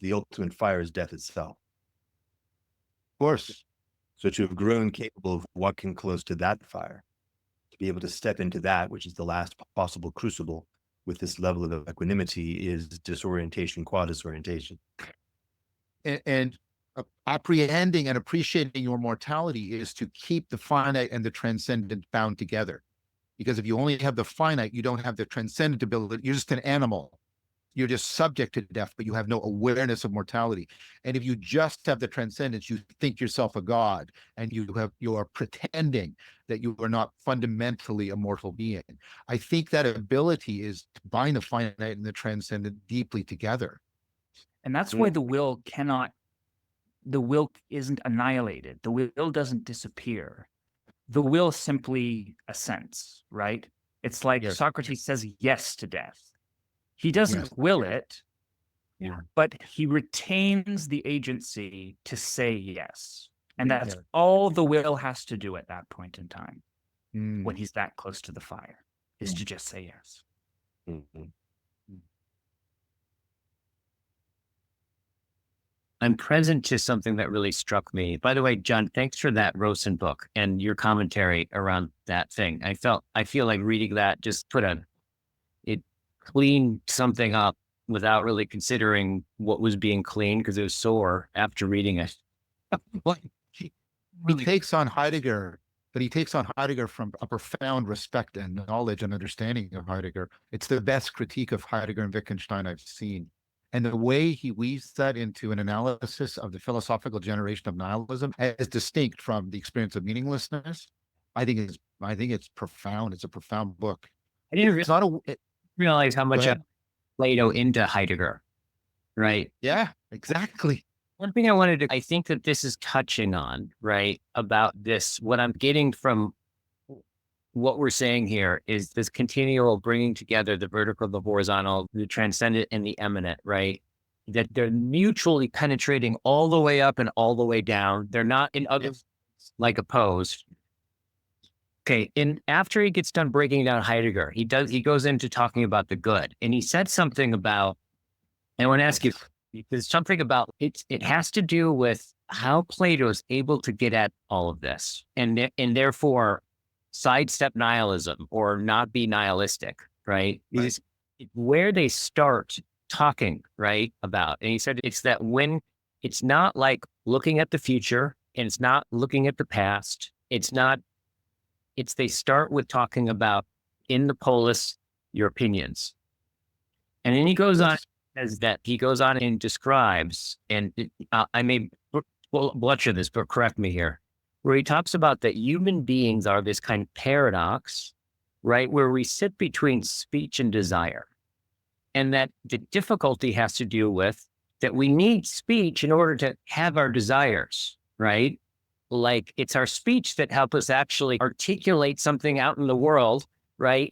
the ultimate fire is death itself. Of course. So to have grown capable of walking close to that fire, to be able to step into that, which is the last possible crucible, with this level of equanimity is disorientation, qua disorientation. And apprehending and appreciating your mortality is to keep the finite and the transcendent bound together. Because if you only have the finite, you don't have the transcendent ability. You're just an animal. You're just subject to death, but you have no awareness of mortality. And if you just have the transcendence, you think yourself a god, and you are pretending that you are not fundamentally a mortal being. I think that ability is to bind the finite and the transcendent deeply together. And that's why the will isn't annihilated. The will doesn't disappear. The will simply assents, right? It's like Socrates says yes to death. He doesn't will it, but he retains the agency to say yes. And that's all the will has to do at that point in time, when he's that close to the fire, is to just say yes. I'm present to something that really struck me. By the way, John, thanks for that Rosen book and your commentary around that thing. I feel like reading that just it cleaned something up without really considering what was being cleaned, because it was sore after reading it. He takes on Heidegger, but he takes on Heidegger from a profound respect and knowledge and understanding of Heidegger. It's the best critique of Heidegger and Wittgenstein I've seen. And the way he weaves that into an analysis of the philosophical generation of nihilism as distinct from the experience of meaninglessness, I think it's profound. It's a profound book. I didn't realize how much I Plato into Heidegger, right? Yeah, exactly. One thing I think that this is touching on, right, about this, what I'm getting from what we're saying here is this continual bringing together the vertical, the horizontal, the transcendent, and the immanent, right? That they're mutually penetrating all the way up and all the way down. They're not in other like opposed. Okay, and after he gets done breaking down Heidegger, he goes into talking about the good, and he said something about. I want to ask you, because something about it. It has to do with how Plato is able to get at all of this, and therefore sidestep nihilism or not be nihilistic, right? Is where they start talking, right, about. And he said it's that when it's not like looking at the future and it's not looking at the past, they start with talking about in the polis, your opinions. And then he goes on and describes, and I may butcher this, but correct me here, where he talks about that human beings are this kind of paradox, right? Where we sit between speech and desire. And that the difficulty has to do with that we need speech in order to have our desires, right? Like it's our speech that help us actually articulate something out in the world, right?